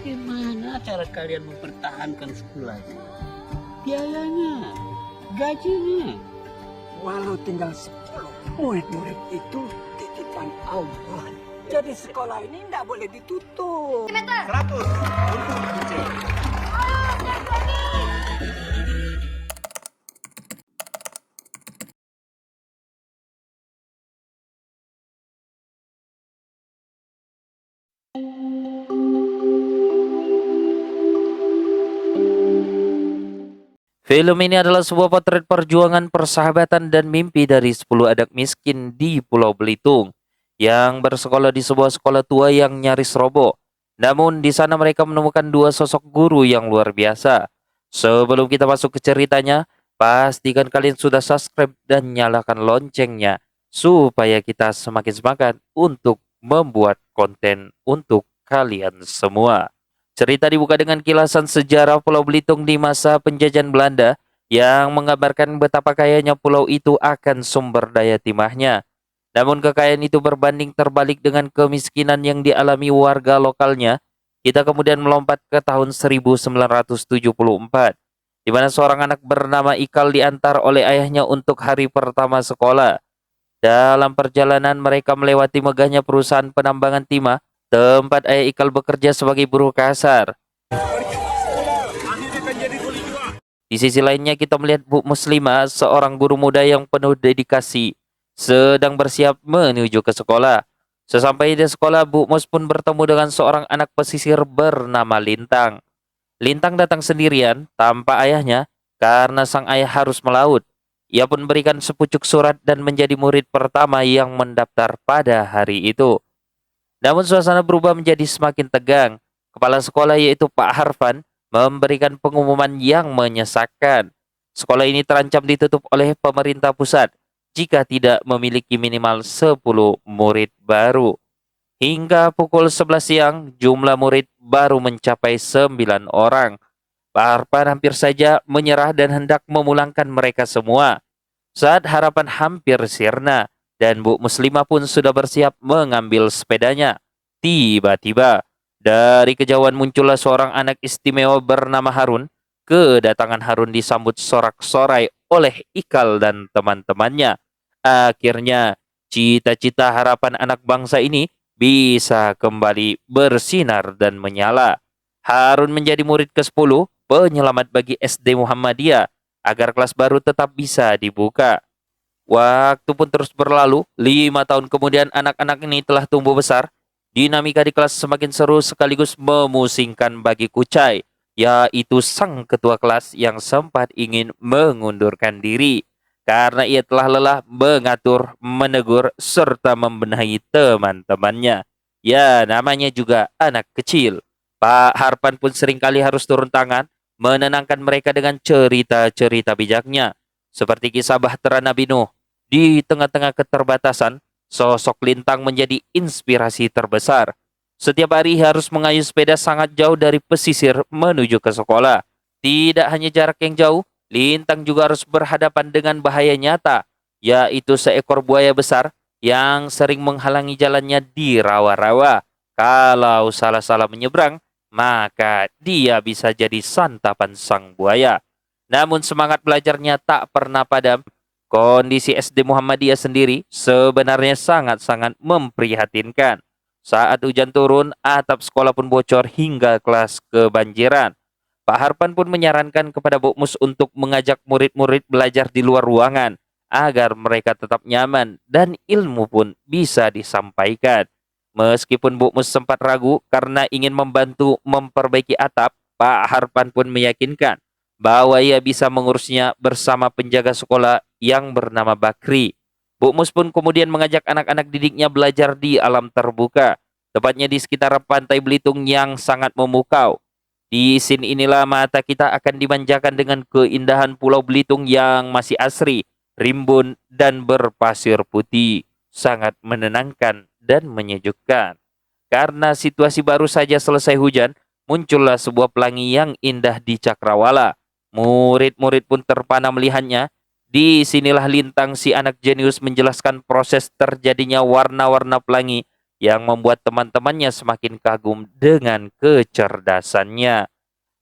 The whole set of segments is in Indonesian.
Bagaimana cara kalian mempertahankan sekolah? Biayanya, gajinya. Walau tinggal 10 murid-murid itu titipan Allah. Jadi sekolah ini tidak boleh ditutup. 100 untuk kucing. Film ini adalah sebuah potret perjuangan, persahabatan, dan mimpi dari 10 anak miskin di Pulau Belitung yang bersekolah di sebuah sekolah tua yang nyaris roboh. Namun di sana mereka menemukan dua sosok guru yang luar biasa. Sebelum kita masuk ke ceritanya, pastikan kalian sudah subscribe dan nyalakan loncengnya supaya kita semakin semangat untuk membuat konten untuk kalian semua. Cerita dibuka dengan kilasan sejarah Pulau Belitung di masa penjajahan Belanda yang menggambarkan betapa kayanya pulau itu akan sumber daya timahnya. Namun kekayaan itu berbanding terbalik dengan kemiskinan yang dialami warga lokalnya. Kita kemudian melompat ke tahun 1974, di mana seorang anak bernama Ikal diantar oleh ayahnya untuk hari pertama sekolah. Dalam perjalanan mereka melewati megahnya perusahaan penambangan timah, tempat ayah Ikal bekerja sebagai buruh kasar. Di sisi lainnya kita melihat Bu Muslimah, seorang guru muda yang penuh dedikasi, sedang bersiap menuju ke sekolah. Sesampai di sekolah, Bu Mus pun bertemu dengan seorang anak pesisir bernama Lintang. Lintang datang sendirian tanpa ayahnya karena sang ayah harus melaut. Ia pun berikan sepucuk surat dan menjadi murid pertama yang mendaftar pada hari itu. Namun suasana berubah menjadi semakin tegang. Kepala sekolah yaitu Pak Harfan memberikan pengumuman yang menyesakkan. Sekolah ini terancam ditutup oleh pemerintah pusat jika tidak memiliki minimal 10 murid baru. Hingga pukul 11 siang, jumlah murid baru mencapai 9 orang. Pak Harfan hampir saja menyerah dan hendak memulangkan mereka semua. Saat harapan hampir sirna, dan Bu Muslimah pun sudah bersiap mengambil sepedanya. Tiba-tiba, dari kejauhan muncullah seorang anak istimewa bernama Harun. Kedatangan Harun disambut sorak-sorai oleh Ikal dan teman-temannya. Akhirnya, cita-cita harapan anak bangsa ini bisa kembali bersinar dan menyala. Harun menjadi murid ke-10, penyelamat bagi SD Muhammadiyah, agar kelas baru tetap bisa dibuka. Waktu pun terus berlalu, 5 tahun kemudian anak-anak ini telah tumbuh besar. Dinamika di kelas semakin seru sekaligus memusingkan bagi Kucai, yaitu sang ketua kelas yang sempat ingin mengundurkan diri karena ia telah lelah mengatur, menegur, serta membenahi teman-temannya. Ya, namanya juga anak kecil. Pak Harpan pun seringkali harus turun tangan, menenangkan mereka dengan cerita-cerita bijaknya, seperti kisah Bahtera Nabi Nuh. Di tengah-tengah keterbatasan, sosok Lintang menjadi inspirasi terbesar. Setiap hari harus mengayuh sepeda sangat jauh dari pesisir menuju ke sekolah. Tidak hanya jarak yang jauh, Lintang juga harus berhadapan dengan bahaya nyata, yaitu seekor buaya besar yang sering menghalangi jalannya di rawa-rawa. Kalau salah-salah menyeberang, maka dia bisa jadi santapan sang buaya. Namun semangat belajarnya tak pernah padam. Kondisi SD Muhammadiyah sendiri sebenarnya sangat-sangat memprihatinkan. Saat hujan turun, atap sekolah pun bocor hingga kelas kebanjiran. Pak Harpan pun menyarankan kepada Bu Mus untuk mengajak murid-murid belajar di luar ruangan agar mereka tetap nyaman dan ilmu pun bisa disampaikan. Meskipun Bu Mus sempat ragu karena ingin membantu memperbaiki atap, Pak Harpan pun meyakinkan bahwa ia bisa mengurusnya bersama penjaga sekolah yang bernama Bakri. Bu Mus pun kemudian mengajak anak-anak didiknya belajar di alam terbuka, tepatnya di sekitar pantai Belitung yang sangat memukau. Di sini inilah mata kita akan dimanjakan dengan keindahan Pulau Belitung yang masih asri, rimbun, dan berpasir putih. Sangat menenangkan dan menyejukkan. Karena situasi baru saja selesai hujan, muncullah sebuah pelangi yang indah di Cakrawala. Murid-murid pun terpana melihatnya. Di sinilah Lintang si anak jenius menjelaskan proses terjadinya warna-warna pelangi yang membuat teman-temannya semakin kagum dengan kecerdasannya.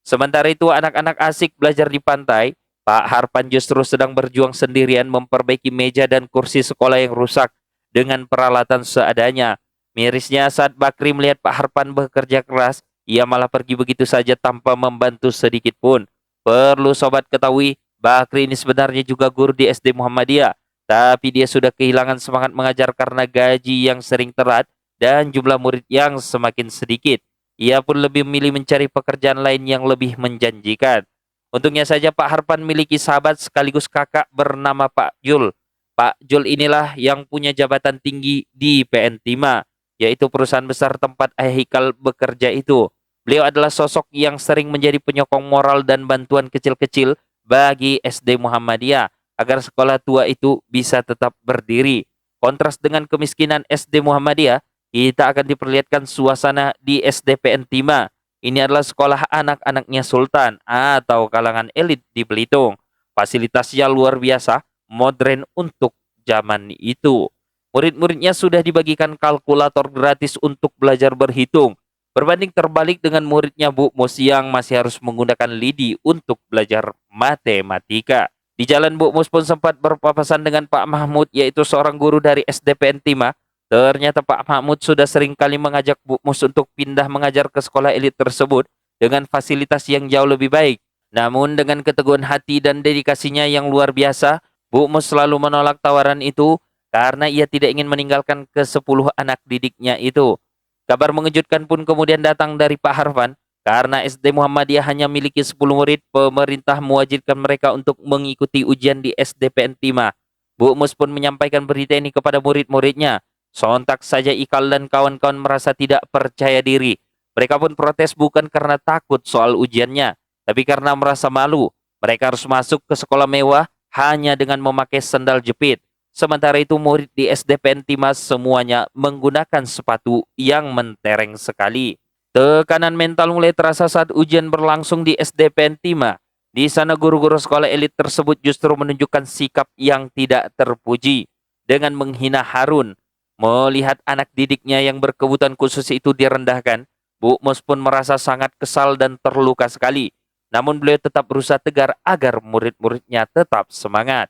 Sementara itu anak-anak asik belajar di pantai, Pak Harpan justru sedang berjuang sendirian memperbaiki meja dan kursi sekolah yang rusak dengan peralatan seadanya. Mirisnya saat Bakri melihat Pak Harpan bekerja keras, ia malah pergi begitu saja tanpa membantu sedikit pun. Perlu sobat ketahui, Bakri ini sebenarnya juga guru di SD Muhammadiyah, tapi dia sudah kehilangan semangat mengajar karena gaji yang sering telat dan jumlah murid yang semakin sedikit. Ia pun lebih memilih mencari pekerjaan lain yang lebih menjanjikan. Untungnya saja Pak Harpan memiliki sahabat sekaligus kakak bernama Pak Jul. Pak Jul inilah yang punya jabatan tinggi di PN Timah, yaitu perusahaan besar tempat Haikal bekerja itu. Beliau adalah sosok yang sering menjadi penyokong moral dan bantuan kecil-kecil bagi SD Muhammadiyah agar sekolah tua itu bisa tetap berdiri. Kontras dengan kemiskinan SD Muhammadiyah, kita akan diperlihatkan suasana di SDPN Timah. Ini adalah sekolah anak-anaknya Sultan atau kalangan elit di Belitung. Fasilitasnya luar biasa, modern untuk zaman itu. Murid-muridnya sudah dibagikan kalkulator gratis untuk belajar berhitung. Berbanding terbalik dengan muridnya Bu Mus yang masih harus menggunakan lidi untuk belajar matematika. Di jalan Bu Mus pun sempat berpapasan dengan Pak Mahmud, yaitu seorang guru dari SDPN Timah. Ternyata Pak Mahmud sudah sering kali mengajak Bu Mus untuk pindah mengajar ke sekolah elit tersebut dengan fasilitas yang jauh lebih baik. Namun dengan keteguhan hati dan dedikasinya yang luar biasa, Bu Mus selalu menolak tawaran itu karena ia tidak ingin meninggalkan ke-10 anak didiknya itu. Kabar mengejutkan pun kemudian datang dari Pak Harpan. Karena SD Muhammadiyah hanya memiliki 10 murid, pemerintah mewajibkan mereka untuk mengikuti ujian di SDPN Timah. Bu Mus pun menyampaikan berita ini kepada murid-muridnya. Sontak saja Ikal dan kawan-kawan merasa tidak percaya diri. Mereka pun protes bukan karena takut soal ujiannya, tapi karena merasa malu. Mereka harus masuk ke sekolah mewah hanya dengan memakai sandal jepit. Sementara itu murid di SDPN Timah semuanya menggunakan sepatu yang mentereng sekali. Tekanan mental mulai terasa saat ujian berlangsung di SDPN Timah. Di sana guru-guru sekolah elit tersebut justru menunjukkan sikap yang tidak terpuji dengan menghina Harun. Melihat anak didiknya yang berkebutuhan khusus itu direndahkan, Bu Mus pun merasa sangat kesal dan terluka sekali. Namun beliau tetap berusaha tegar agar murid-muridnya tetap semangat.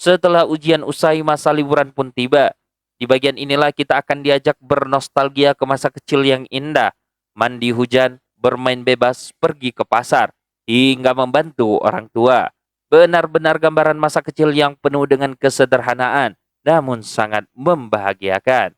Setelah ujian usai, masa liburan pun tiba. Di bagian inilah kita akan diajak bernostalgia ke masa kecil yang indah. Mandi hujan, bermain bebas, pergi ke pasar, hingga membantu orang tua. Benar-benar gambaran masa kecil yang penuh dengan kesederhanaan, namun sangat membahagiakan.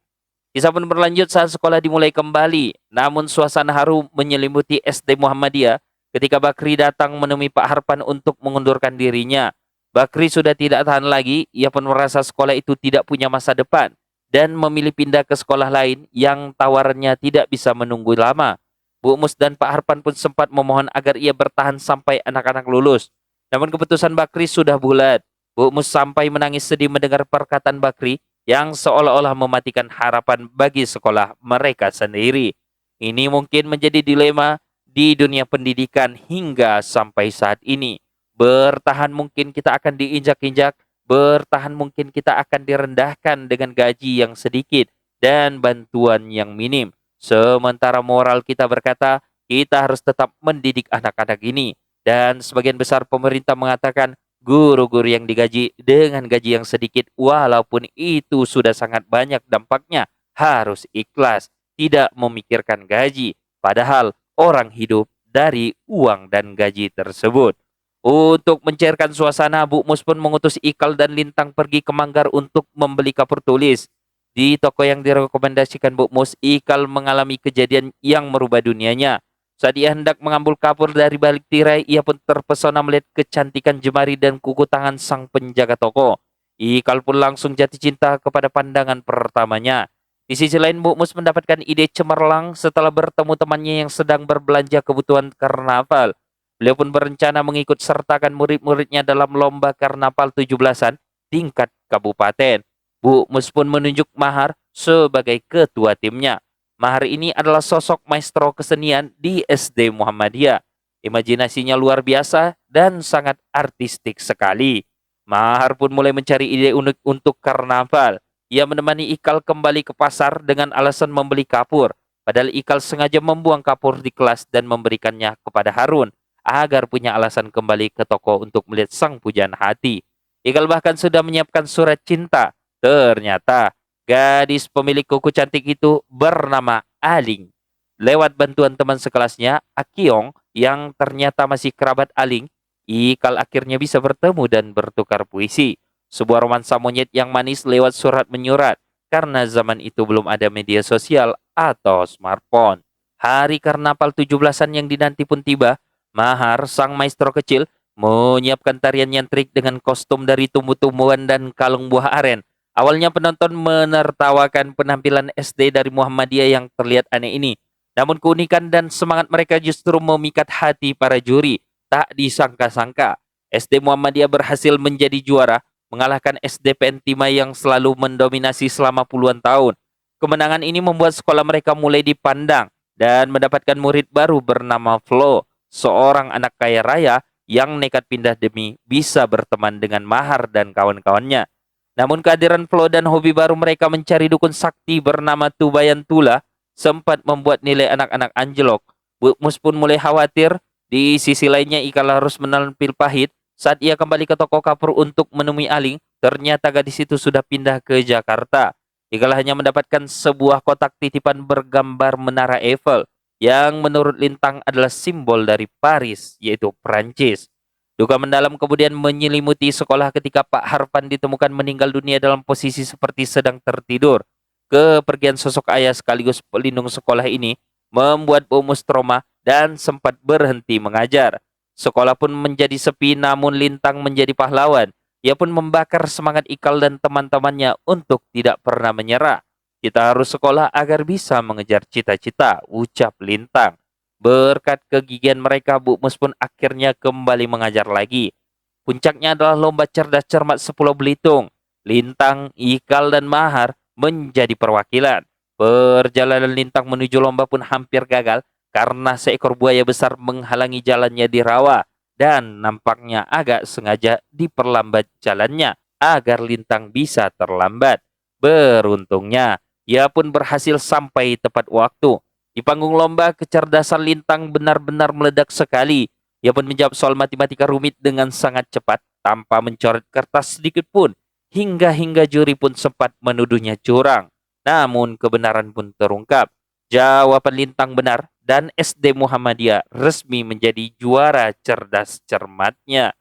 Kisah pun berlanjut saat sekolah dimulai kembali, namun suasana haru menyelimuti SD Muhammadiyah ketika Bakri datang menemui Pak Harpan untuk mengundurkan dirinya. Bakri sudah tidak tahan lagi, ia pun merasa sekolah itu tidak punya masa depan dan memilih pindah ke sekolah lain yang tawarannya tidak bisa menunggu lama. Bu Mus dan Pak Harpan pun sempat memohon agar ia bertahan sampai anak-anak lulus. Namun keputusan Bakri sudah bulat. Bu Mus sampai menangis sedih mendengar perkataan Bakri yang seolah-olah mematikan harapan bagi sekolah mereka sendiri. Ini mungkin menjadi dilema di dunia pendidikan hingga sampai saat ini. Bertahan mungkin kita akan diinjak-injak, bertahan mungkin kita akan direndahkan dengan gaji yang sedikit dan bantuan yang minim. Sementara moral kita berkata, kita harus tetap mendidik anak-anak ini. Dan sebagian besar pemerintah mengatakan, guru-guru yang digaji dengan gaji yang sedikit, walaupun itu sudah sangat banyak dampaknya, harus ikhlas, tidak memikirkan gaji. Padahal orang hidup dari uang dan gaji tersebut. Untuk mencairkan suasana, Bu Mus pun mengutus Ikal dan Lintang pergi ke Manggar untuk membeli kapur tulis. Di toko yang direkomendasikan Bu Mus, Ikal mengalami kejadian yang merubah dunianya. Saat ia hendak mengambil kapur dari balik tirai, ia pun terpesona melihat kecantikan jemari dan kuku tangan sang penjaga toko. Ikal pun langsung jatuh cinta kepada pandangan pertamanya. Di sisi lain, Bu Mus mendapatkan ide cemerlang setelah bertemu temannya yang sedang berbelanja kebutuhan karnaval. Beliau pun berencana mengikut sertakan murid-muridnya dalam lomba karnaval 17-an tingkat kabupaten. Bu Mus pun menunjuk Mahar sebagai ketua timnya. Mahar ini adalah sosok maestro kesenian di SD Muhammadiyah. Imajinasinya luar biasa dan sangat artistik sekali. Mahar pun mulai mencari ide unik untuk karnaval. ia menemani Ikal kembali ke pasar dengan alasan membeli kapur. Padahal Ikal sengaja membuang kapur di kelas dan memberikannya kepada Harun agar punya alasan kembali ke toko untuk melihat sang pujaan hati. Ikal bahkan sudah menyiapkan surat cinta. Ternyata gadis pemilik kuku cantik itu bernama Aling. Lewat bantuan teman sekelasnya, Akiong, yang ternyata masih kerabat Aling, Ikal akhirnya bisa bertemu dan bertukar puisi. Sebuah romansa monyet yang manis lewat surat menyurat. Karena zaman itu belum ada media sosial atau smartphone. Hari karnaval 17-an yang dinanti pun tiba. Mahar, sang maestro kecil, menyiapkan tarian nyentrik dengan kostum dari tumbuh-tumbuhan dan kalung buah aren. Awalnya penonton menertawakan penampilan SD dari Muhammadiyah yang terlihat aneh ini. Namun keunikan dan semangat mereka justru memikat hati para juri. Tak disangka-sangka, SD Muhammadiyah berhasil menjadi juara, mengalahkan SD PN Timah yang selalu mendominasi selama puluhan tahun. Kemenangan ini membuat sekolah mereka mulai dipandang dan mendapatkan murid baru bernama Flo, seorang anak kaya raya yang nekat pindah demi bisa berteman dengan Mahar dan kawan-kawannya. Namun kehadiran Flo dan hobi baru mereka mencari dukun sakti bernama Tubayan Tula sempat membuat nilai anak-anak anjlok. Bu Mus pun mulai khawatir. Di sisi lainnya Ikal harus menelan pil pahit saat ia kembali ke toko kapur untuk menemui Aling. Ternyata gadis itu sudah pindah ke Jakarta. Ikal hanya mendapatkan sebuah kotak titipan bergambar menara Eiffel yang menurut Lintang adalah simbol dari Paris, yaitu Prancis. Duka mendalam kemudian menyelimuti sekolah ketika Pak Harpan ditemukan meninggal dunia dalam posisi seperti sedang tertidur. Kepergian sosok ayah sekaligus pelindung sekolah ini membuat Bu Mus trauma dan sempat berhenti mengajar. Sekolah pun menjadi sepi, namun Lintang menjadi pahlawan. Ia pun membakar semangat Ikal dan teman-temannya untuk tidak pernah menyerah. Kita harus sekolah agar bisa mengejar cita-cita, ucap Lintang. Berkat kegigihan mereka, Bu Mus pun akhirnya kembali mengajar lagi. Puncaknya adalah lomba cerdas cermat Sepulau Belitung. Lintang, Ikal, dan Mahar menjadi perwakilan. Perjalanan Lintang menuju lomba pun hampir gagal karena seekor buaya besar menghalangi jalannya di rawa dan nampaknya agak sengaja diperlambat jalannya agar Lintang bisa terlambat. Beruntungnya, ia pun berhasil sampai tepat waktu. Di panggung lomba, kecerdasan Lintang benar-benar meledak sekali. Ia pun menjawab soal matematika rumit dengan sangat cepat tanpa mencoret kertas sedikit pun. Hingga juri pun sempat menuduhnya curang. Namun kebenaran pun terungkap. Jawaban Lintang benar dan SD Muhammadiyah resmi menjadi juara cerdas cermatnya.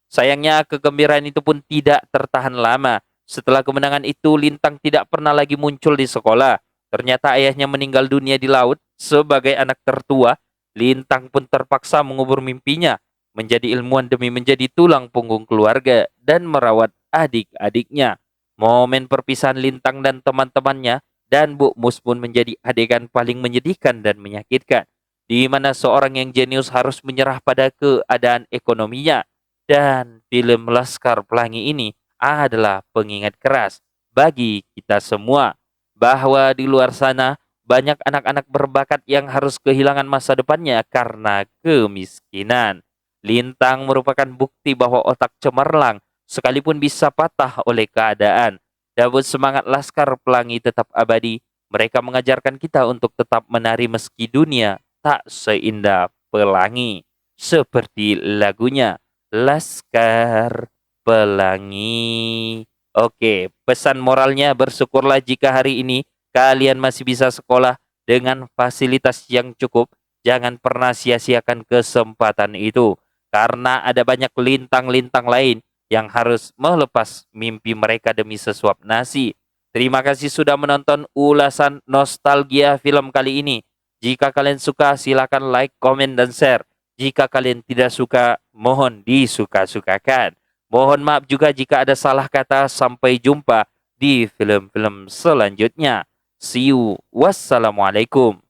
Sayangnya kegembiraan itu pun tidak tertahan lama. Setelah kemenangan itu, Lintang tidak pernah lagi muncul di sekolah. Ternyata ayahnya meninggal dunia di laut. Sebagai anak tertua, Lintang pun terpaksa mengubur mimpinya menjadi ilmuwan demi menjadi tulang punggung keluarga dan merawat adik-adiknya. Momen perpisahan Lintang dan teman-temannya dan Bu Mus pun menjadi adegan paling menyedihkan dan menyakitkan, di mana seorang yang jenius harus menyerah pada keadaan ekonominya. Dan film Laskar Pelangi ini adalah pengingat keras bagi kita semua bahwa di luar sana banyak anak-anak berbakat yang harus kehilangan masa depannya karena kemiskinan. Lintang merupakan bukti bahwa otak cemerlang sekalipun bisa patah oleh keadaan. Namun semangat Laskar Pelangi tetap abadi. Mereka mengajarkan kita untuk tetap menari meski dunia tak seindah pelangi. Seperti lagunya Laskar Pelangi. Oke, pesan moralnya bersyukurlah jika hari ini kalian masih bisa sekolah dengan fasilitas yang cukup. Jangan pernah sia-siakan kesempatan itu. Karena ada banyak lintang-lintang lain yang harus melepas mimpi mereka demi sesuap nasi. Terima kasih sudah menonton ulasan nostalgia film kali ini. Jika kalian suka, silakan like, komen, dan share. Jika kalian tidak suka, mohon disuka-sukakan. Mohon maaf juga jika ada salah kata. Sampai jumpa di film-film selanjutnya. See you. Wassalamualaikum.